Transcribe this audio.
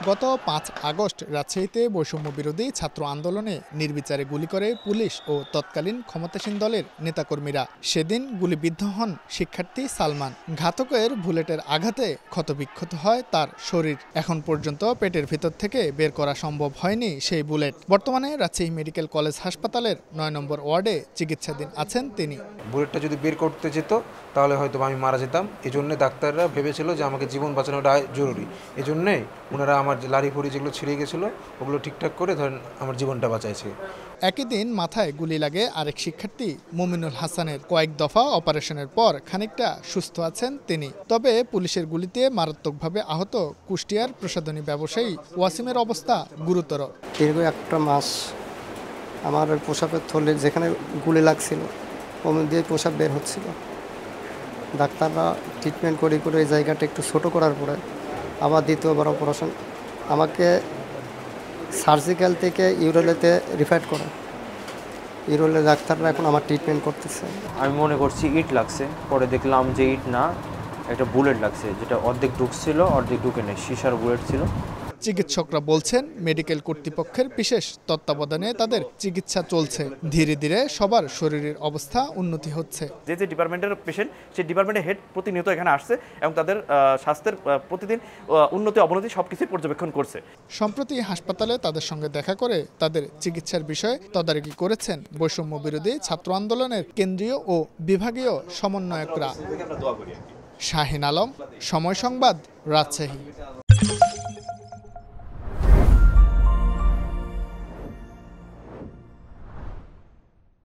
গত ৫ আগস্ট রাজশাহীতে বৈষম্য বিরোধী ছাত্র আন্দোলনে নির্বিচারে গুলি করে পুলিশ ও তৎকালীন ক্ষমতাসীন দলের নেতাকর্মীরা। সেদিন গুলিবিদ্ধ হন শিক্ষার্থী সালমান। ঘাতকের বুলেটের আঘাতে ক্ষতবিক্ষত হয় তার শরীর। এখন পর্যন্ত পেটের ভিতর থেকে বের করা সম্ভব হয়নি সেই বুলেট। বর্তমানে রাজশাহী মেডিকেল কলেজ হাসপাতালের ৯ নম্বর ওয়ার্ডে চিকিৎসাধীন আছেন তিনি। বুলেটটা যদি বের করতে যেত তাহলে হয়তো আমি মারা যেতাম। এই জন্য ডাক্তাররা ভেবেছিল যে আমাকে জীবন বাঁচানোটা জরুরি। এই জন্যে ওনারা আমার লাড়ি ফুড়ি যেগুলো ছিঁড়ে গেছিলো ওগুলো ঠিকঠাক করে ধরেন আমার জীবনটা বাঁচাইছে। একই দিন মাথায় গুলি লাগে আরেক শিক্ষার্থী মুমিনুল হাসানের। কয়েক দফা অপারেশনের পর খানিকটা সুস্থ আছেন তিনি। তবে পুলিশের গুলিতে মারাত্মকভাবে আহত কুষ্টিয়ার প্রসাধনী ব্যবসায়ী ওয়াসিমের অবস্থা গুরুতর। দীর্ঘ একটা মাস আমার পোশাকের থলে যেখানে গুলি লাগছিল ওমন দিয়ে পোশাক বের হচ্ছিল। ডাক্তাররা ট্রিটমেন্ট করে এই জায়গাটা একটু ছোটো করার পরে আবার দ্বিতীয়বার অপারেশন আমাকে সার্জিক্যাল থেকে ইউরোলেতে রিফার করে। ইউরোলে ডাক্তাররা এখন আমার ট্রিটমেন্ট করতেছে। আমি মনে করছি ইট লাগছে, পরে দেখলাম যে ইট না, একটা বুলেট লাগছে, যেটা অর্ধেক ঢুকছিল অর্ধেক ঢুকে নেই, সিসার বুলেট ছিল। চিকিৎসকরা বলছেন মেডিকেল কর্তৃপক্ষের বিশেষ তত্ত্বাবধানে তাদের চিকিৎসা চলছে। ধীরে ধীরে সবার শরীরের অবস্থা উন্নতি হচ্ছে। যে ডিপার্টমেন্টের পেশেন্ট সেই ডিপার্টমেন্টের হেড প্রতিনিয়ত এখানে আসছে এবং তাদের স্বাস্থ্যের প্রতিদিন উন্নতি অবনতি সবকিছু পর্যবেক্ষণ করছে। সম্প্রতি হাসপাতালে তাদের সঙ্গে দেখা করে তাদের চিকিৎসার বিষয়ে তদারকি করেছেন বৈষম্য বিরোধী ছাত্র আন্দোলনের কেন্দ্রীয় ও বিভাগীয় সমন্বয়করা। শাহিন আলম, সময় সংবাদ, রাজশাহী।